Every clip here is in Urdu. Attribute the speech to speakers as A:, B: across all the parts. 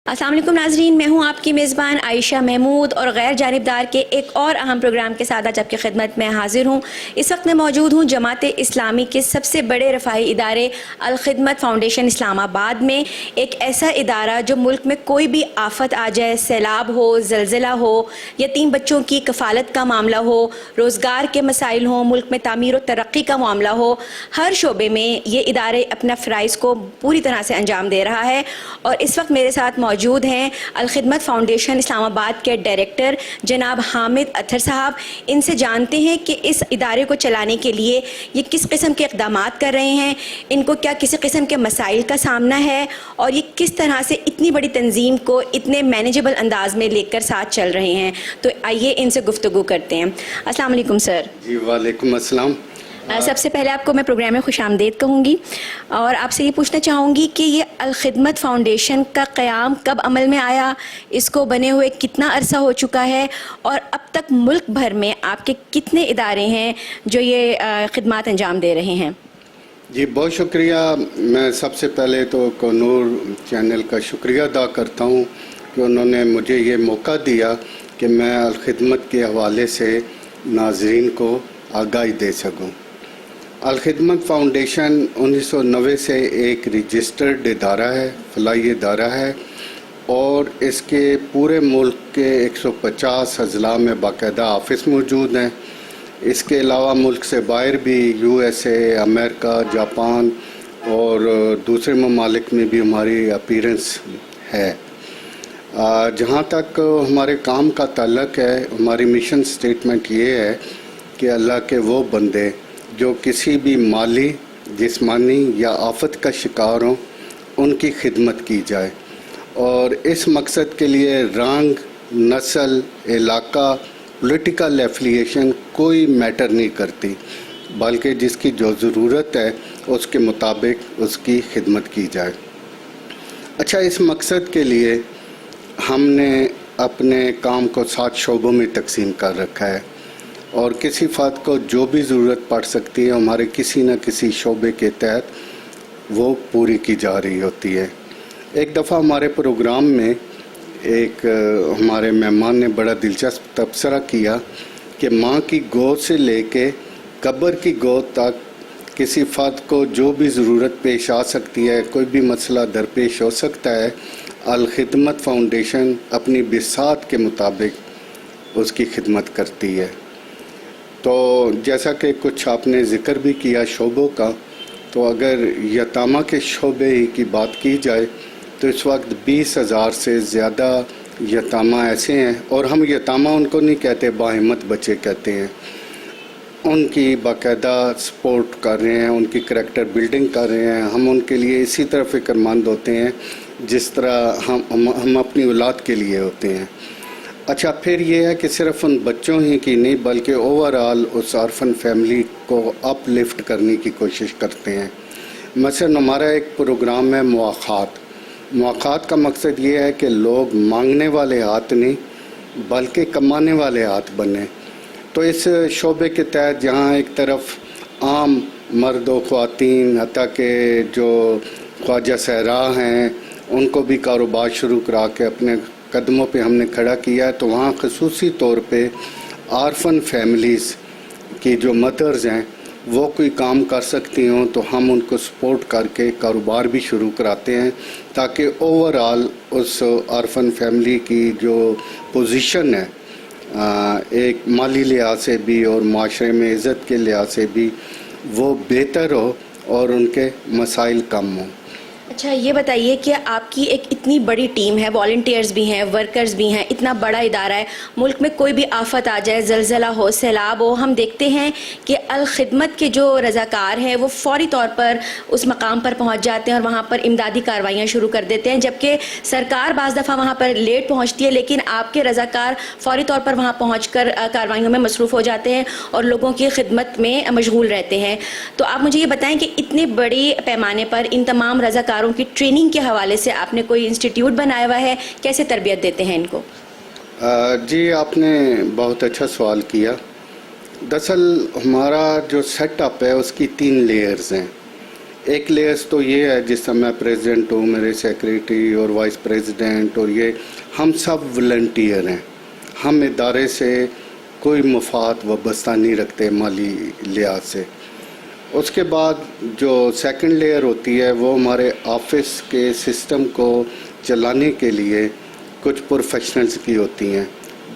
A: السلام علیکم ناظرین، میں ہوں آپ کی میزبان عائشہ محمود اور غیر جانبدار کے ایک اور اہم پروگرام کے ساتھ آج آپ کی خدمت میں حاضر ہوں۔ اس وقت میں موجود ہوں جماعت اسلامی کے سب سے بڑے رفاہی ادارے الخدمت فاؤنڈیشن اسلام آباد میں، ایک ایسا ادارہ جو ملک میں کوئی بھی آفت آ جائے، سیلاب ہو، زلزلہ ہو، یتیم بچوں کی کفالت کا معاملہ ہو، روزگار کے مسائل ہوں، ملک میں تعمیر و ترقی کا معاملہ ہو، ہر شعبے میں یہ ادارے اپنا فرائض کو پوری طرح سے انجام دے رہا ہے۔ اور اس وقت میرے ساتھ موجود ہیں الخدمت فاؤنڈیشن اسلام آباد کے ڈائریکٹر جناب حامد اطہر صاحب۔ ان سے جانتے ہیں کہ اس ادارے کو چلانے کے لیے یہ کس قسم کے اقدامات کر رہے ہیں، ان کو کیا کسی قسم کے مسائل کا سامنا ہے، اور یہ کس طرح سے اتنی بڑی تنظیم کو اتنے مینیجبل انداز میں لے کر ساتھ چل رہے ہیں۔ تو آئیے ان سے گفتگو کرتے ہیں۔ السلام علیکم سر۔
B: جی وعلیکم السلام۔
A: سب سے پہلے آپ کو میں پروگرام میں خوش آمدید کہوں گی اور آپ سے یہ پوچھنا چاہوں گی کہ یہ الخدمت فاؤنڈیشن کا قیام کب عمل میں آیا، اس کو بنے ہوئے کتنا عرصہ ہو چکا ہے، اور اب تک ملک بھر میں آپ کے کتنے ادارے ہیں جو یہ خدمات انجام دے رہے ہیں؟
B: جی بہت شکریہ۔ میں سب سے پہلے تو کونور چینل کا شکریہ ادا کرتا ہوں کہ انہوں نے مجھے یہ موقع دیا کہ میں الخدمت کے حوالے سے ناظرین کو آگاہی دے سکوں۔ الخدمت فاؤنڈیشن 1990 سے ایک رجسٹرڈ ادارہ ہے، فلاحی ادارہ ہے، اور اس کے پورے ملک کے 150 اضلاع میں باقاعدہ آفس موجود ہیں۔ اس کے علاوہ ملک سے باہر بھی USA، امریکہ، جاپان اور دوسرے ممالک میں بھی ہماری اپیرنس ہے۔ جہاں تک ہمارے کام کا تعلق ہے، ہماری مشن سٹیٹمنٹ یہ ہے کہ اللہ کے وہ بندے جو کسی بھی مالی، جسمانی یا آفت کا شکار ہوں، ان کی خدمت کی جائے، اور اس مقصد کے لیے رنگ، نسل، علاقہ، پولیٹیکل ایفیلیشن کوئی میٹر نہیں کرتی، بلکہ جس کی جو ضرورت ہے اس کے مطابق اس کی خدمت کی جائے۔ اچھا، اس مقصد کے لیے ہم نے اپنے کام کو 7 شعبوں میں تقسیم کر رکھا ہے، اور کسی فرد کو جو بھی ضرورت پڑ سکتی ہے ہمارے کسی نہ کسی شعبے کے تحت وہ پوری کی جا رہی ہوتی ہے۔ ایک دفعہ ہمارے پروگرام میں ایک ہمارے مہمان نے بڑا دلچسپ تبصرہ کیا کہ ماں کی گود سے لے کے قبر کی گود تک کسی فرد کو جو بھی ضرورت پیش آ سکتی ہے، کوئی بھی مسئلہ درپیش ہو سکتا ہے، الخدمت فاؤنڈیشن اپنی بساط کے مطابق اس کی خدمت کرتی ہے۔ تو جیسا کہ کچھ آپ نے ذکر بھی کیا شعبوں کا، تو اگر یتامہ کے شعبے ہی کی بات کی جائے تو اس وقت 20,000 سے زیادہ یتامہ ایسے ہیں، اور ہم یتامہ ان کو نہیں کہتے، باہمت بچے کہتے ہیں۔ ان کی باقاعدہ سپورٹ کر رہے ہیں، ان کی کریکٹر بلڈنگ کر رہے ہیں۔ ہم ان کے لیے اسی طرح فکر مند ہوتے ہیں جس طرح ہم اپنی اولاد کے لیے ہوتے ہیں۔ اچھا، پھر یہ ہے کہ صرف ان بچوں ہی کی نہیں بلکہ اوورآل اس آرفن فیملی کو اپ لفٹ کرنے کی کوشش کرتے ہیں۔ مثلا ہمارا ایک پروگرام ہے مواخات کا مقصد یہ ہے کہ لوگ مانگنے والے ہاتھ نہیں بلکہ کمانے والے ہاتھ بنے۔ تو اس شعبے کے تحت جہاں ایک طرف عام مرد و خواتین حتیٰ کہ جو خواجہ صحرا ہیں ان کو بھی کاروبار شروع کرا کے اپنے قدموں پہ ہم نے کھڑا کیا ہے، تو وہاں خصوصی طور پہ آرفن فیملیز کی جو مدرز ہیں وہ کوئی کام کر سکتی ہوں تو ہم ان کو سپورٹ کر کے کاروبار بھی شروع کراتے ہیں، تاکہ اوورآل اس آرفن فیملی کی جو پوزیشن ہے ایک مالی لحاظ سے بھی اور معاشرے میں عزت کے لحاظ سے بھی وہ بہتر ہو اور ان کے مسائل کم ہوں۔
A: اچھا، یہ بتائیے کہ آپ کی ایک اتنی بڑی ٹیم ہے، والنٹیئرز بھی ہیں، ورکرز بھی ہیں، اتنا بڑا ادارہ ہے، ملک میں کوئی بھی آفت آ جائے، زلزلہ ہو، سیلاب ہو، ہم دیکھتے ہیں کہ الخدمت کے جو رضاکار ہیں وہ فوری طور پر اس مقام پر پہنچ جاتے ہیں اور وہاں پر امدادی کارروائیاں شروع کر دیتے ہیں، جبکہ سرکار بعض دفعہ وہاں پر لیٹ پہنچتی ہے، لیکن آپ کے رضاکار فوری طور پر وہاں پہنچ کر کارروائیوں میں مصروف ہو جاتے ہیں اور لوگوں کی خدمت میں مشغول رہتے ہیں۔ تو آپ مجھے یہ بتائیں کہ اتنے بڑے پیمانے پر ان تمام رضاکاروں کی ٹریننگ کے حوالے سے آپ نے کوئی انسٹیٹیوٹ بنایا ہوا ہے، کیسے تربیت دیتے ہیں ان کو؟
B: جی آپ نے بہت اچھا سوال کیا۔ دراصل ہمارا جو سیٹ اپ ہے اس کی 3 لیئرز ہیں۔ ایک لیئرز تو یہ ہے جس طرح میں پریزیڈنٹ ہوں، میرے سیکریٹری اور وائس پریزیڈنٹ اور یہ ہم سب والنٹیئر ہیں، ہم ادارے سے کوئی مفاد وابستہ نہیں رکھتے مالی لحاظ سے۔ اس کے بعد جو سیکنڈ لیئر ہوتی ہے وہ ہمارے آفس کے سسٹم کو چلانے کے لیے کچھ پروفیشنلز کی ہوتی ہیں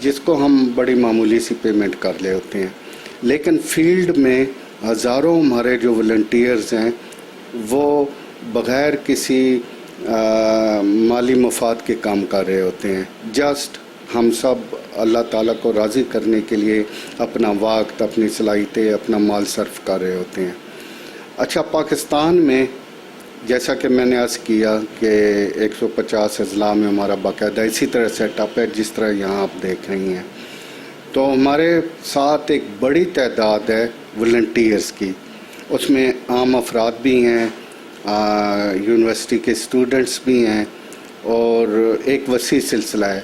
B: جس کو ہم بڑی معمولی سی پیمنٹ کر لے ہوتے ہیں، لیکن فیلڈ میں ہزاروں ہمارے جو والنٹیئرز ہیں وہ بغیر کسی مالی مفاد کے کام کر رہے ہوتے ہیں، جسٹ ہم سب اللہ تعالیٰ کو راضی کرنے کے لیے اپنا وقت، اپنی صلاحیتیں، اپنا مال صرف کر رہے ہوتے ہیں۔ اچھا، پاکستان میں جیسا کہ میں نے عرض کیا کہ 150 اضلاع میں ہمارا باقاعدہ اسی طرح سیٹ اپ ہے جس طرح یہاں آپ دیکھ رہی ہیں، تو ہمارے ساتھ ایک بڑی تعداد ہے والنٹیئرز کی، اس میں عام افراد بھی ہیں، یونیورسٹی کے اسٹوڈنٹس بھی ہیں، اور ایک وسیع سلسلہ ہے۔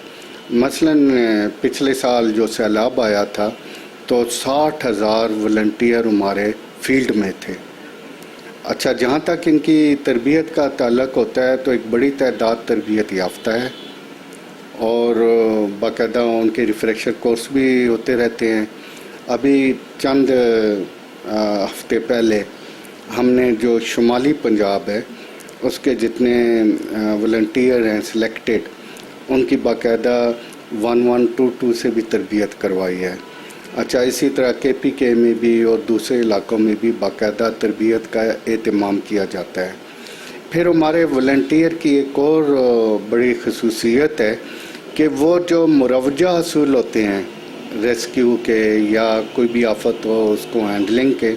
B: مثلاً پچھلے سال جو سیلاب آیا تھا تو 60,000 والنٹیئر ہمارے فیلڈ میں تھے۔ اچھا، جہاں تک ان کی تربیت کا تعلق ہوتا ہے تو ایک بڑی تعداد تربیت یافتہ ہے، اور باقاعدہ ان کے ریفریشر کورس بھی ہوتے رہتے ہیں۔ ابھی چند ہفتے پہلے ہم نے جو شمالی پنجاب ہے اس کے جتنے والنٹیئر ہیں سلیکٹڈ، ان کی باقاعدہ 1122 سے بھی تربیت کروائی ہے۔ اچھا، اسی طرح KPK میں بھی اور دوسرے علاقوں میں بھی باقاعدہ تربیت کا اہتمام کیا جاتا ہے۔ پھر ہمارے والنٹیئر کی ایک اور بڑی خصوصیت ہے کہ وہ جو مروجہ حصول ہوتے ہیں ریسکیو کے یا کوئی بھی آفت ہو اس کو ہینڈلنگ کے،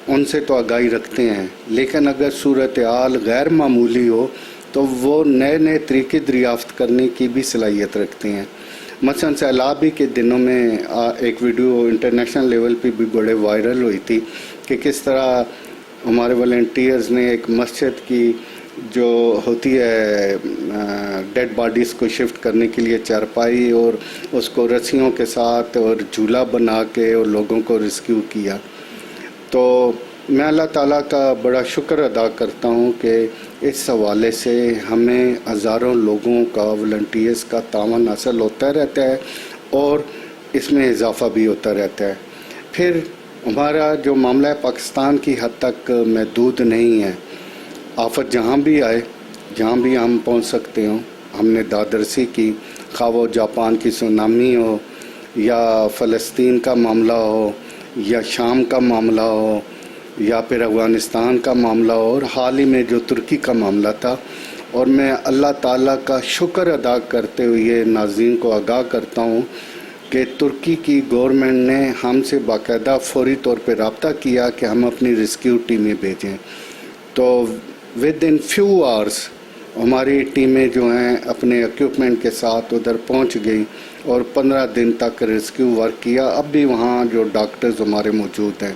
B: ان سے تو آگاہی رکھتے ہیں، لیکن اگر صورتحال غیر معمولی ہو تو وہ نئے نئے طریقے دریافت کرنے کی بھی صلاحیت رکھتے ہیں۔ مثلا سیلابی کے دنوں میں ایک ویڈیو انٹرنیشنل لیول پہ بھی بڑے وائرل ہوئی تھی کہ کس طرح ہمارے والنٹیئرز نے ایک مسجد کی جو ہوتی ہے ڈیڈ باڈیز کو شفٹ کرنے کے لیے چارپائی اور اس کو رسیوں کے ساتھ اور جھولا بنا کے اور لوگوں کو ریسکیو کیا۔ تو میں اللہ تعالیٰ کا بڑا شکر ادا کرتا ہوں کہ اس حوالے سے ہمیں ہزاروں لوگوں کا، والنٹیئرز کا تعاون حاصل ہوتا رہتا ہے اور اس میں اضافہ بھی ہوتا رہتا ہے۔ پھر ہمارا جو معاملہ ہے پاکستان کی حد تک محدود نہیں ہے، آفت جہاں بھی آئے، جہاں بھی ہم پہنچ سکتے ہوں ہم نے دادرسی کی، خواہ وہ جاپان کی سونامی ہو یا فلسطین کا معاملہ ہو یا شام کا معاملہ ہو یا پھر افغانستان کا معاملہ ہو، اور حال ہی میں جو ترکی کا معاملہ تھا۔ اور میں اللہ تعالیٰ کا شکر ادا کرتے ہوئے ناظرین کو آگاہ کرتا ہوں کہ ترکی کی گورنمنٹ نے ہم سے باقاعدہ فوری طور پہ رابطہ کیا کہ ہم اپنی ریسکیو ٹیمیں بھیجیں، تو ود ان فیو آورس ہماری ٹیمیں جو ہیں اپنے ایکوپمنٹ کے ساتھ ادھر پہنچ گئی اور 15 دن تک ریسکیو ورک کیا۔ اب بھی وہاں جو ڈاکٹرز ہمارے موجود ہیں۔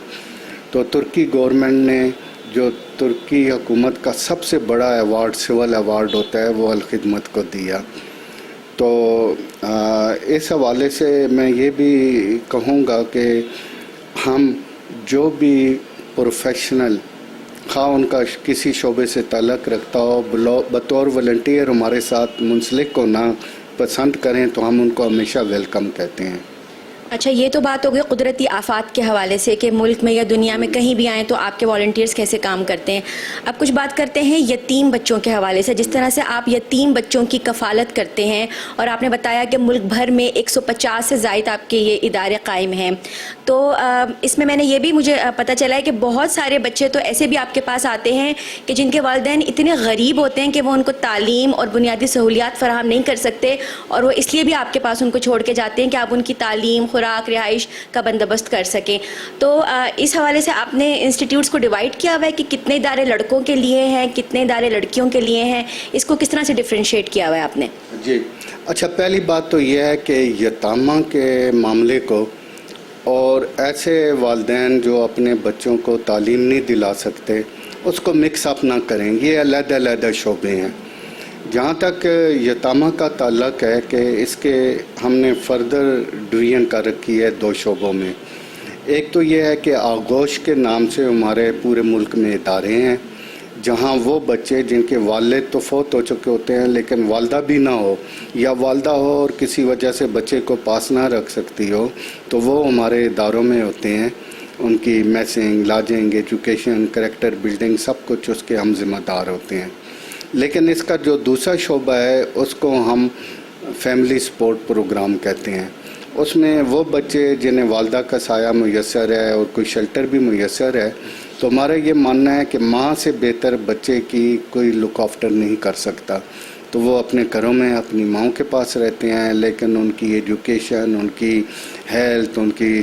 B: تو ترکی گورنمنٹ نے جو ترکی حکومت کا سب سے بڑا ایوارڈ، سول ایوارڈ ہوتا ہے، وہ الخدمت کو دیا۔ تو اس حوالے سے میں یہ بھی کہوں گا کہ ہم جو بھی پروفیشنل، خواہ ان کا کسی شعبے سے تعلق رکھتا ہو، بطور والنٹیئر ہمارے ساتھ منسلک ہونا پسند کریں تو ہم ان کو ہمیشہ ویلکم کہتے ہیں۔
A: اچھا، یہ تو بات ہو گئی قدرتی آفات کے حوالے سے کہ ملک میں یا دنیا میں کہیں بھی آئیں تو آپ کے والنٹیئرز کیسے کام کرتے ہیں۔ اب کچھ بات کرتے ہیں یتیم بچوں کے حوالے سے، جس طرح سے آپ یتیم بچوں کی کفالت کرتے ہیں، اور آپ نے بتایا کہ ملک بھر میں 150 سے زائد آپ کے یہ ادارے قائم ہیں۔ تو اس میں نے یہ بھی مجھے پتہ چلا ہے کہ بہت سارے بچے تو ایسے بھی آپ کے پاس آتے ہیں کہ جن کے والدین اتنے غریب ہوتے ہیں کہ وہ ان کو تعلیم اور بنیادی سہولیات فراہم نہیں کر سکتے، اور وہ اس لیے بھی آپ کے پاس ان کو چھوڑ کے جاتے ہیں کہ آپ ان کی تعلیم، خوراک، رہائش کا بندوبست کر سکیں۔ تو اس حوالے سے آپ نے انسٹیٹیوٹس کو ڈیوائڈ کیا ہوا ہے کہ کتنے ادارے لڑکوں کے لیے ہیں، کتنے ادارے لڑکیوں کے لیے ہیں، اس کو کس طرح سے ڈفرینشیٹ کیا ہوا ہے آپ نے؟
B: جی، اچھا، پہلی بات تو یہ ہے کہ یتامہ کے معاملے کو اور ایسے والدین جو اپنے بچوں کو تعلیم نہیں دلا سکتے اس کو مکس اپ نہ کریں، یہ علیحدہ علیحدہ شعبے ہیں۔ جہاں تک یتامہ کا تعلق ہے کہ اس کے ہم نے فردر ڈویژن کر رکھی ہے 2 شعبوں میں۔ ایک تو یہ ہے کہ آغوش کے نام سے ہمارے پورے ملک میں ادارے ہیں، جہاں وہ بچے جن کے والد تو فوت ہو چکے ہوتے ہیں لیکن والدہ بھی نہ ہو یا والدہ ہو اور کسی وجہ سے بچے کو پاس نہ رکھ سکتی ہو تو وہ ہمارے اداروں میں ہوتے ہیں. ان کی messing, lodging, education, character building سب کچھ اس کے ہم ذمہ دار ہوتے ہیں. لیکن اس کا جو دوسرا شعبہ ہے اس کو ہم فیملی سپورٹ پروگرام کہتے ہیں. اس میں وہ بچے جنہیں والدہ کا سایہ میسر ہے اور کوئی شیلٹر بھی میسر ہے تو ہمارا یہ ماننا ہے کہ ماں سے بہتر بچے کی کوئی لک آفٹر نہیں کر سکتا. تو وہ اپنے گھروں میں اپنی ماؤں کے پاس رہتے ہیں لیکن ان کی ایجوکیشن، ان کی ہیلتھ، ان کی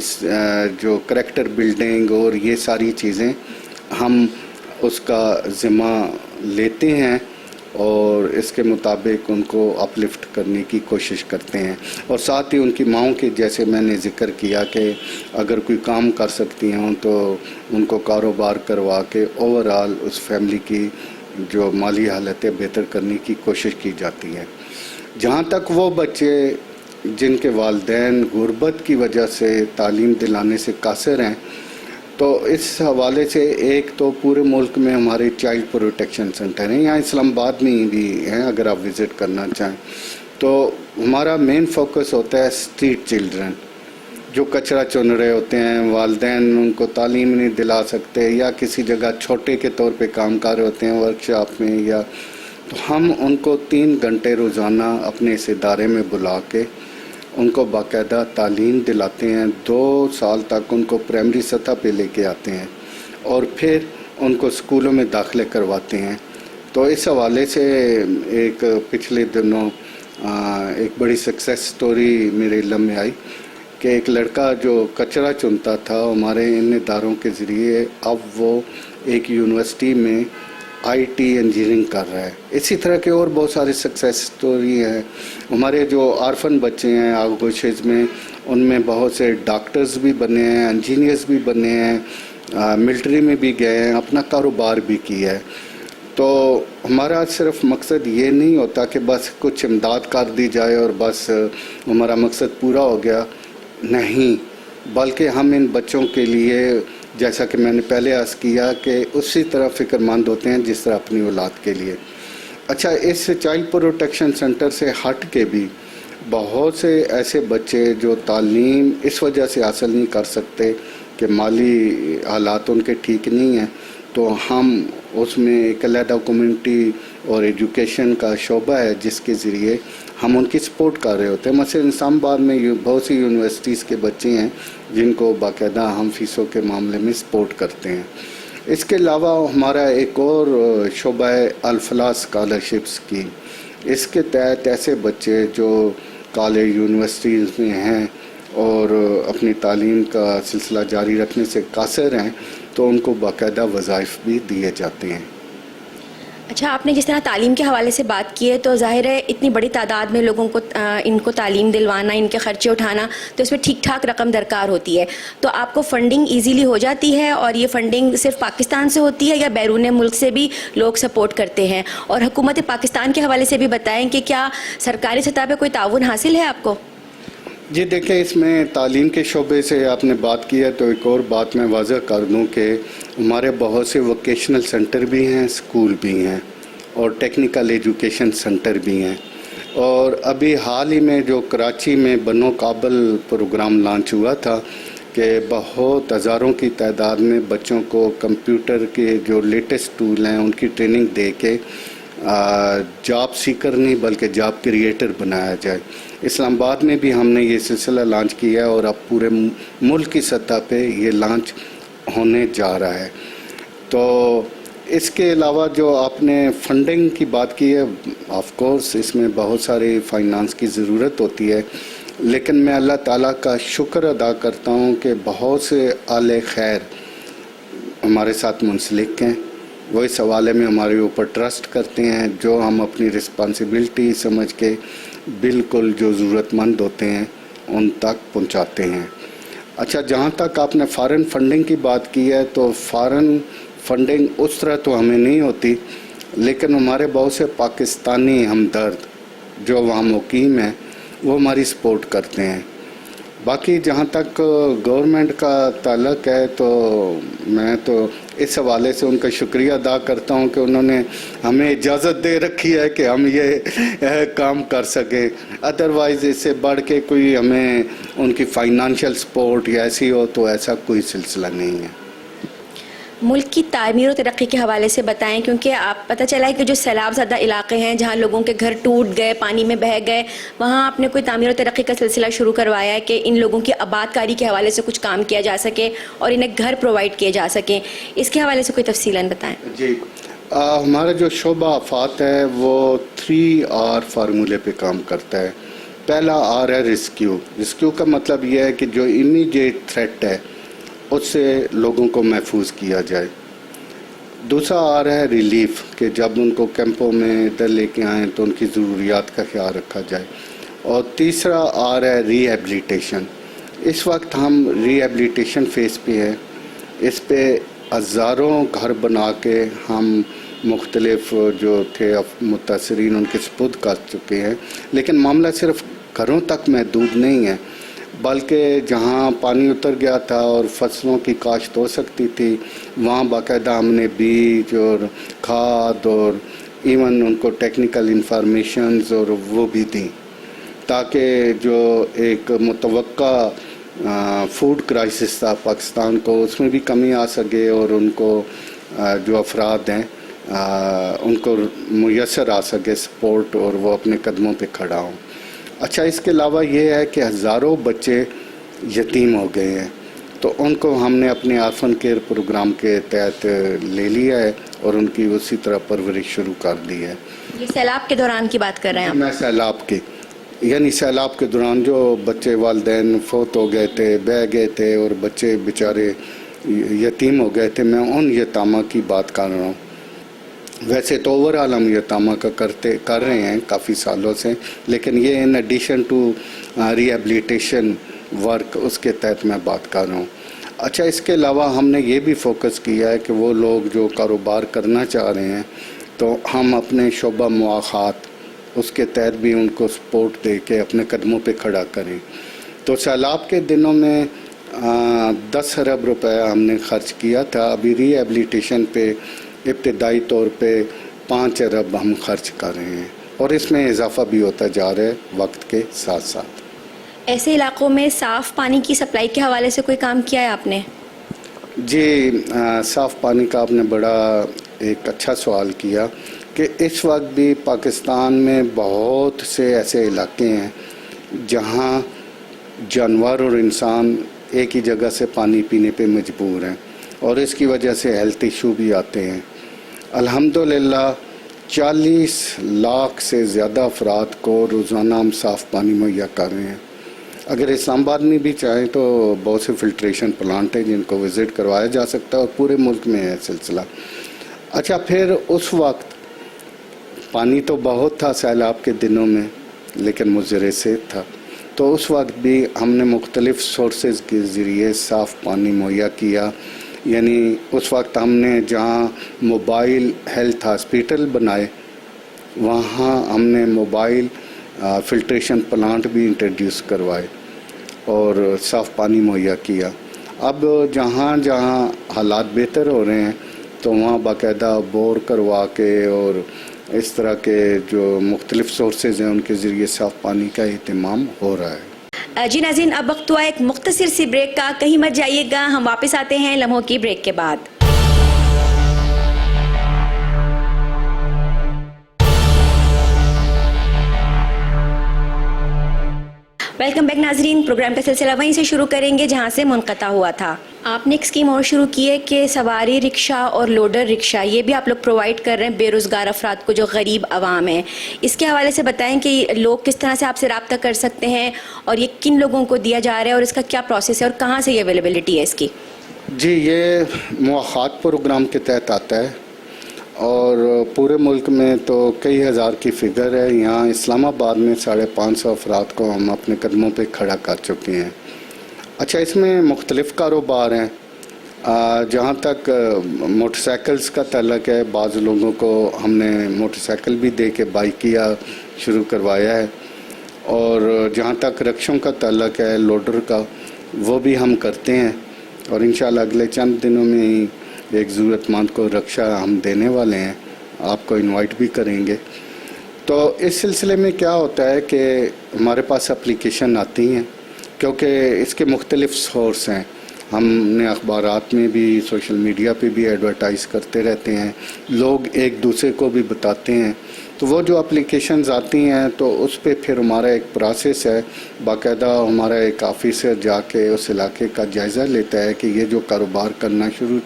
B: جو کریکٹر بلڈنگ اور یہ ساری چیزیں ہم اس کا ذمہ لیتے ہیں اور اس کے مطابق ان کو اپلفٹ کرنے کی کوشش کرتے ہیں. اور ساتھ ہی ان کی ماؤں کے جیسے میں نے ذکر کیا کہ اگر کوئی کام کر سکتی ہوں تو ان کو کاروبار کروا کے اوورآل اس فیملی کی جو مالی حالت ہے بہتر کرنے کی کوشش کی جاتی ہے. جہاں تک وہ بچے جن کے والدین غربت کی وجہ سے تعلیم دلانے سے قاصر ہیں تو اس حوالے سے ایک تو پورے ملک میں ہمارے چائلڈ پروٹیکشن سینٹر ہیں، یہاں اسلام آباد میں بھی ہیں اگر آپ وزٹ کرنا چاہیں تو ہمارا مین فوکس ہوتا ہے اسٹریٹ چلڈرن جو کچرا چن رہے ہوتے ہیں، والدین ان کو تعلیم نہیں دلا سکتے یا کسی جگہ چھوٹے کے طور پہ کام کر رہے ہوتے ہیں ورکشاپ میں یا تو ہم ان کو 3 گھنٹے روزانہ اپنے اس ادارے میں بلا کے ان کو باقاعدہ تعلیم دلاتے ہیں. 2 سال تک ان کو پرائمری سطح پہ لے کے آتے ہیں اور پھر ان کو اسکولوں میں داخلے کرواتے ہیں. تو اس حوالے سے ایک پچھلے دنوں ایک بڑی سکسیس سٹوری میرے علم میں آئی کہ ایک لڑکا جو کچرا چنتا تھا ہمارے ان اداروں کے ذریعے اب وہ ایک یونیورسٹی میں آئی ٹی انجینئرنگ کر رہا ہے. اسی طرح کے اور بہت سارے سکسیس سٹوری ہیں. ہمارے جو آرفن بچے ہیں آغوشز میں ان میں بہت سے ڈاکٹرز بھی بنے ہیں، انجینئرز بھی بنے ہیں، ملٹری میں بھی گئے ہیں، اپنا کاروبار بھی کیا ہے. تو ہمارا صرف مقصد یہ نہیں ہوتا کہ بس کچھ امداد کر دی جائے اور بس ہمارا مقصد پورا ہو گیا، نہیں، بلکہ ہم ان بچوں کے لیے جیسا کہ میں نے پہلے عرض کیا کہ اسی طرح فکر مند ہوتے ہیں جس طرح اپنی اولاد کے لیے. اچھا، اس چائلڈ پروٹیکشن سینٹر سے ہٹ کے بھی بہت سے ایسے بچے جو تعلیم اس وجہ سے حاصل نہیں کر سکتے کہ مالی حالات ان کے ٹھیک نہیں ہیں تو ہم اس میں ایک علیحدہ کمیونٹی اور ایجوکیشن کا شعبہ ہے جس کے ذریعے ہم ان کی سپورٹ کر رہے ہوتے ہیں. مثلا اسلام آباد میں بہت سی یونیورسٹیز کے بچے ہیں جن کو باقاعدہ ہم فیسوں کے معاملے میں سپورٹ کرتے ہیں. اس کے علاوہ ہمارا ایک اور شعبہ ہے الفلاح اسکالرشپس کی. اس کے تحت ایسے بچے جو کالج یونیورسٹیز میں ہیں اور اپنی تعلیم کا سلسلہ جاری رکھنے سے قاصر ہیں تو ان کو باقاعدہ وظائف بھی دیے جاتے ہیں.
A: اچھا، آپ نے جس طرح تعلیم کے حوالے سے بات کی ہے تو ظاہر ہے اتنی بڑی تعداد میں لوگوں کو ان کو تعلیم دلوانا، ان کے خرچے اٹھانا تو اس میں ٹھیک ٹھاک رقم درکار ہوتی ہے. تو آپ کو فنڈنگ ایزیلی ہو جاتی ہے اور یہ فنڈنگ صرف پاکستان سے ہوتی ہے یا بیرون ملک سے بھی لوگ سپورٹ کرتے ہیں؟ اور حکومت پاکستان کے حوالے سے بھی بتائیں کہ کیا سرکاری سطح پہ کوئی تعاون حاصل ہے آپ کو؟
B: جی دیکھیں، اس میں تعلیم کے شعبے سے آپ نے بات کی ہے تو ایک اور بات میں واضح کر دوں کہ ہمارے بہت سے ووکیشنل سینٹر بھی ہیں، اسکول بھی ہیں اور ٹیکنیکل ایجوکیشن سینٹر بھی ہیں. اور ابھی حال ہی میں جو کراچی میں بنو کابل پروگرام لانچ ہوا تھا کہ بہت ہزاروں کی تعداد میں بچوں کو کمپیوٹر کے جو لیٹسٹ ٹول ہیں ان کی ٹریننگ دے کے جاب سیکر نہیں بلکہ جاب کریٹر بنایا جائے. اسلام آباد میں بھی ہم نے یہ سلسلہ لانچ کیا ہے اور اب پورے ملک کی سطح پہ یہ لانچ ہونے جا رہا ہے. تو اس کے علاوہ جو آپ نے فنڈنگ کی بات کی ہے، آف کورس اس میں بہت سارے فائنانس کی ضرورت ہوتی ہے، لیکن میں اللہ تعالیٰ کا شکر ادا کرتا ہوں کہ بہت سے اہل خیر ہمارے ساتھ منسلک ہیں. وہ اس حوالے میں ہمارے اوپر ٹرسٹ کرتے ہیں جو ہم اپنی رسپانسبلٹی سمجھ کے بالکل جو ضرورت مند ہوتے ہیں ان تک پہنچاتے ہیں. اچھا، جہاں تک آپ نے فارن فنڈنگ کی بات کی ہے تو فارن فنڈنگ اس طرح تو ہمیں نہیں ہوتی، لیکن ہمارے بہت سے پاکستانی ہمدرد جو وہاں مقیم ہیں وہ ہماری سپورٹ کرتے ہیں. باقی جہاں تک گورنمنٹ کا تعلق ہے تو میں تو اس حوالے سے ان کا شکریہ ادا کرتا ہوں کہ انہوں نے ہمیں اجازت دے رکھی ہے کہ ہم یہ کام کر سکیں. ادروائز اس سے بڑھ کے کوئی ہمیں ان کی فائنانشیل سپورٹ یا ایسی ہو تو ایسا کوئی سلسلہ نہیں ہے.
A: ملک کی تعمیر و ترقی کے حوالے سے بتائیں، کیونکہ آپ پتہ چلا ہے کہ جو سیلاب زدہ علاقے ہیں جہاں لوگوں کے گھر ٹوٹ گئے، پانی میں بہہ گئے، وہاں آپ نے کوئی تعمیر و ترقی کا سلسلہ شروع کروایا ہے کہ ان لوگوں کی آباد کاری کے حوالے سے کچھ کام کیا جا سکے اور انہیں گھر پرووائڈ کیے جا سکیں. اس کے حوالے سے کوئی تفصیلاً بتائیں.
B: جی ہمارا جو شعبہ آفات ہے وہ 3R فارمولے پہ کام کرتا ہے. پہلا R ہے ریسکیو کا مطلب یہ ہے کہ جو امیڈیٹ تھریٹ ہے اس سے لوگوں کو محفوظ کیا جائے. دوسرا R ہے ریلیف، کہ جب ان کو کیمپوں میں ادھر لے کے آئیں تو ان کی ضروریات کا خیال رکھا جائے. اور تیسرا R ہے ری ایبلیٹیشن. اس وقت ہم ری ایبلیٹیشن فیز پہ ہے. اس پہ ہزاروں گھر بنا کے ہم مختلف جو تھے متاثرین ان کے سپرد کر چکے ہیں. لیکن معاملہ صرف گھروں تک محدود نہیں ہے، بلکہ جہاں پانی اتر گیا تھا اور فصلوں کی کاشت ہو سکتی تھی وہاں باقاعدہ ہم نے بیج اور کھاد اور ایون ان کو ٹیکنیکل انفارمیشنز اور وہ بھی دیں تاکہ جو ایک متوقع فوڈ کرائسس تھا پاکستان کو اس میں بھی کمی آ سکے اور ان کو جو افراد ہیں ان کو میسر آ سکے سپورٹ اور وہ اپنے قدموں پہ کھڑا ہوں. اچھا، اس کے علاوہ یہ ہے کہ ہزاروں بچے یتیم ہو گئے ہیں تو ان کو ہم نے اپنے آرفن کیئر پروگرام کے تحت لے لیا ہے اور ان کی اسی طرح پرورش شروع کر دی ہے.
A: یہ سیلاب کے دوران کی بات کر رہے ہیں آپ؟
B: میں سیلاب کے دوران جو بچے والدین فوت ہو گئے تھے، بہہ گئے تھے اور بچے بیچارے یتیم ہو گئے تھے، میں ان یتامہ کی بات کر رہا ہوں. ویسے تو اوورآل ہم یتامہ کا کر رہے ہیں کافی سالوں سے، لیکن یہ in addition to rehabilitation work اس کے تحت میں بات کر رہا ہوں. اچھا، اس کے علاوہ ہم نے یہ بھی فوکس کیا ہے کہ وہ لوگ جو کاروبار کرنا چاہ رہے ہیں تو ہم اپنے شعبہ مواخات اس کے تحت بھی ان کو سپورٹ دے کے اپنے قدموں پہ کھڑا کریں. تو سیلاب کے دنوں میں 10 ارب روپے ہم نے خرچ کیا تھا. ابھی ری ایبلیٹیشن پہ ابتدائی طور پہ 5 ارب ہم خرچ کر رہے ہیں اور اس میں اضافہ بھی ہوتا جا رہا ہے وقت کے ساتھ ساتھ.
A: ایسے علاقوں میں صاف پانی کی سپلائی کے حوالے سے کوئی کام کیا ہے آپ نے؟
B: جی، صاف پانی کا آپ نے بڑا ایک اچھا سوال کیا کہ اس وقت بھی پاکستان میں بہت سے ایسے علاقے ہیں جہاں جانور اور انسان ایک ہی جگہ سے پانی پینے پہ مجبور ہیں اور اس کی وجہ سے ہیلتھ ایشو بھی آتے ہیں. الحمدللہ 40 لاکھ سے زیادہ افراد کو روزانہ ہم صاف پانی مہیا کر رہے ہیں. اگر اسلام آباد میں بھی چاہیں تو بہت سے فلٹریشن پلانٹ ہیں جن کو وزٹ کروایا جا سکتا ہے اور پورے ملک میں ہے سلسلہ. اچھا، پھر اس وقت پانی تو بہت تھا سیلاب کے دنوں میں لیکن مضر صحت تھا، تو اس وقت بھی ہم نے مختلف سورسز کے ذریعے صاف پانی مہیا کیا. یعنی اس وقت ہم نے جہاں موبائل ہیلتھ ہاسپیٹل بنائے وہاں ہم نے موبائل فلٹریشن پلانٹ بھی انٹروڈیوس کروائے اور صاف پانی مہیا کیا. اب جہاں جہاں حالات بہتر ہو رہے ہیں تو وہاں باقاعدہ بور کروا کے اور اس طرح کے جو مختلف سورسز ہیں ان کے ذریعے صاف پانی کا اہتمام ہو رہا ہے.
A: جی ناظرین، اب وقت ہوا ایک مختصر سی بریک کا. کہیں مت جائیے گا، ہم واپس آتے ہیں لمحوں کی بریک کے بعد. ویلکم بیک ناظرین. پروگرام کا سلسلہ وہیں سے شروع کریں گے جہاں سے منقطع ہوا تھا. آپ نے ایک اسکیم اور شروع کی ہے کہ سواری رکشہ اور لوڈر رکشہ یہ بھی آپ لوگ پرووائڈ کر رہے ہیں بے روزگار افراد کو جو غریب عوام ہیں. اس کے حوالے سے بتائیں کہ لوگ کس طرح سے آپ سے رابطہ کر سکتے ہیں اور یہ کن لوگوں کو دیا جا رہا ہے اور اس کا کیا پروسیس ہے اور کہاں سے یہ اویلیبلٹی ہے اس کی؟
B: جی، یہ مواخات پروگرام کے تحت آتا ہے اور پورے ملک میں تو کئی ہزار کی فگر ہے. یہاں اسلام آباد میں 550 افراد کو ہم اپنے قدموں پہ کھڑا کر چکے ہیں. اچھا، اس میں مختلف کاروبار ہیں. جہاں تک موٹر سائیکلز کا تعلق ہے، بعض لوگوں کو ہم نے موٹر سائیکل بھی دے کے بائکیا شروع کروایا ہے. اور جہاں تک رکشوں کا تعلق ہے، لوڈر کا، وہ بھی ہم کرتے ہیں اور انشاءاللہ اگلے چند دنوں میں ہی ایک ضرورت مند کو رکشہ ہم دینے والے ہیں، آپ کو انوائٹ بھی کریں گے۔ تو اس سلسلے میں کیا ہوتا ہے کہ ہمارے پاس اپلیکیشن آتی ہیں، کیونکہ اس کے مختلف سورس ہیں، ہم نے اخبارات میں بھی سوشل میڈیا پہ بھی ایڈورٹائز کرتے رہتے ہیں، لوگ ایک دوسرے کو بھی بتاتے ہیں، تو وہ جو اپلیکیشنز آتی ہیں تو اس پہ پھر ہمارا ایک پروسیس ہے، باقاعدہ ہمارا ایک آفیسر جا کے اس علاقے کا جائزہ لیتا ہے کہ یہ جو کاروبار کرنا شروع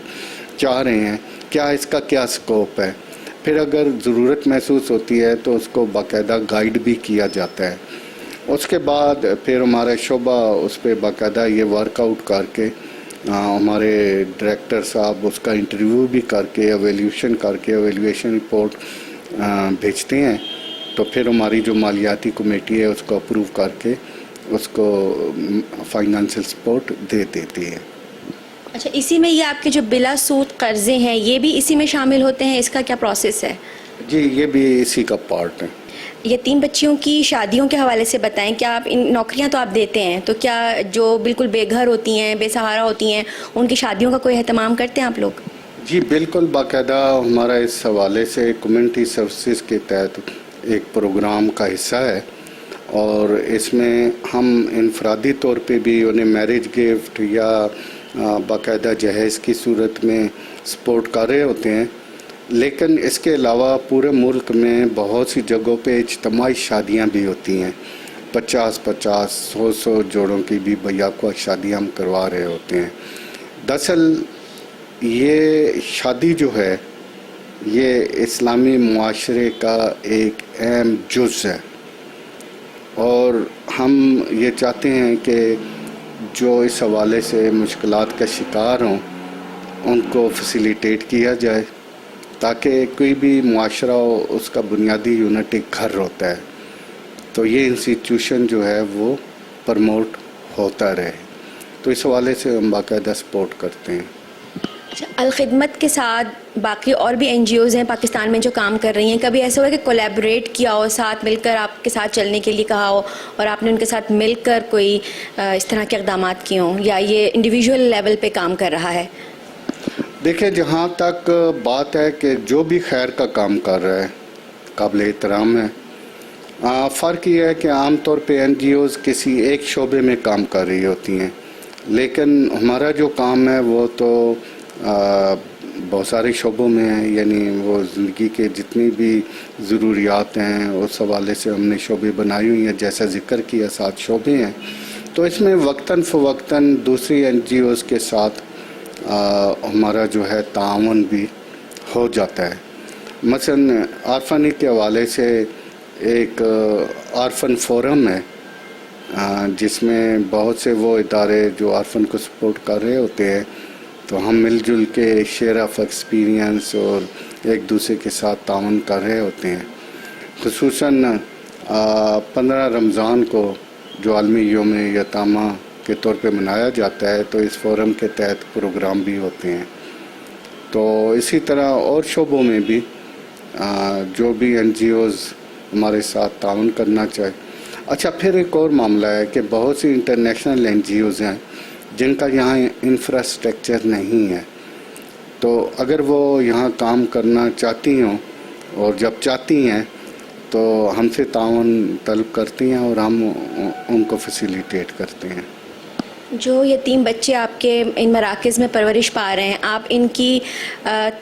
B: چاہ رہے ہیں کیا اس کا کیا سکوپ ہے، پھر اگر ضرورت محسوس ہوتی ہے تو اس کو باقاعدہ گائیڈ بھی کیا جاتا ہے۔ اس کے بعد پھر ہمارا شعبہ اس پہ باقاعدہ یہ ورک آؤٹ کر کے ہمارے ڈائریکٹر صاحب اس کا انٹرویو بھی کر کے ایویلیویشن رپورٹ بھیجتے ہیں، تو پھر ہماری جو مالیاتی کمیٹی ہے اس کو اپروو کر کے اس کو فائنانشل سپورٹ دے دیتی ہے۔
A: اچھا، اسی میں یہ آپ کے جو بلا سود قرضے ہیں یہ بھی اسی میں شامل ہوتے ہیں؟ اس کا کیا پروسیس ہے؟
B: جی یہ بھی اسی کا پارٹ ہے۔
A: یتیم بچیوں کی شادیوں کے حوالے سے بتائیں، کیا آپ ان نوکریاں تو آپ دیتے ہیں، تو کیا جو بالکل بے گھر ہوتی ہیں، بے سہارا ہوتی ہیں، ان کی شادیوں کا کوئی اہتمام کرتے ہیں آپ لوگ؟
B: جی بالکل، باقاعدہ ہمارا اس حوالے سے کمیونٹی سروسز کے تحت ایک پروگرام کا حصہ ہے، اور اس میں ہم انفرادی طور پہ بھی انہیں میرج گفٹ یا باقاعدہ جہیز کی صورت میں سپورٹ کر رہے ہوتے ہیں، لیکن اس کے علاوہ پورے ملک میں بہت سی جگہوں پہ اجتماعی شادیاں بھی ہوتی ہیں، 50 100 جوڑوں کی بھی بیاکوہ شادیاں ہم کروا رہے ہوتے ہیں۔ دراصل یہ شادی جو ہے یہ اسلامی معاشرے کا ایک اہم جز ہے، اور ہم یہ چاہتے ہیں کہ جو اس حوالے سے مشکلات کا شکار ہوں ان کو فیسیلیٹیٹ کیا جائے، تاکہ کوئی بھی معاشرہ ہو اس کا بنیادی یونٹ ایک گھر ہوتا ہے، تو یہ انسٹیٹیوشن جو ہے وہ پرموٹ ہوتا رہے، تو اس حوالے سے ہم باقاعدہ سپورٹ کرتے ہیں۔
A: اچھا، الخدمت کے ساتھ باقی اور بھی این جی اوز ہیں پاکستان میں جو کام کر رہی ہیں، کبھی ایسا ہوا کہ کولیبریٹ کیا ہو، ساتھ مل کر آپ کے ساتھ چلنے کے لیے کہا ہو اور آپ نے ان کے ساتھ مل کر کوئی اس طرح کے اقدامات کیے ہوں، یا یہ انڈیویجول لیول پہ کام کر رہا ہے؟
B: دیکھیں، جہاں تک بات ہے کہ جو بھی خیر کا کام کر رہا ہے قابل احترام ہے، فرق یہ ہے کہ عام طور پہ این جی اوز کسی ایک شعبے میں کام کر رہی ہوتی ہیں، لیکن ہمارا جو کام ہے وہ تو بہت سارے شعبوں میں ہے، یعنی وہ زندگی کے جتنی بھی ضروریات ہیں اس حوالے سے ہم نے شعبے بنائی ہوئی ہیں، جیسا ذکر کیا 7 شعبے ہیں، تو اس میں وقتاً فوقتاً دوسری این جی اوز کے ساتھ ہمارا جو ہے تعاون بھی ہو جاتا ہے۔ مثلا آرفنی کے حوالے سے ایک آرفن فورم ہے، جس میں بہت سے وہ ادارے جو آرفن کو سپورٹ کر رہے ہوتے ہیں، تو ہم مل جل کے شیئر آف ایکسپیرینس اور ایک دوسرے کے ساتھ تعاون کر رہے ہوتے ہیں۔ خصوصاً 15 رمضان کو جو عالمی یوم یتامہ کے طور پہ منایا جاتا ہے، تو اس فورم کے تحت پروگرام بھی ہوتے ہیں، تو اسی طرح اور شعبوں میں بھی جو بھی این جی اوز ہمارے ساتھ تعاون کرنا چاہے۔ اچھا، پھر ایک اور معاملہ ہے کہ بہت سی انٹرنیشنل این جی اوز ہیں جن کا یہاں انفراسٹرکچر نہیں ہے، تو اگر وہ یہاں کام کرنا چاہتی ہوں اور جب چاہتی ہیں تو ہم سے تعاون طلب کرتی ہیں اور ہم ان کو فیسیلیٹیٹ کرتے ہیں۔
A: جو یتیم بچے آپ کے ان مراکز میں پرورش پا رہے ہیں، آپ ان کی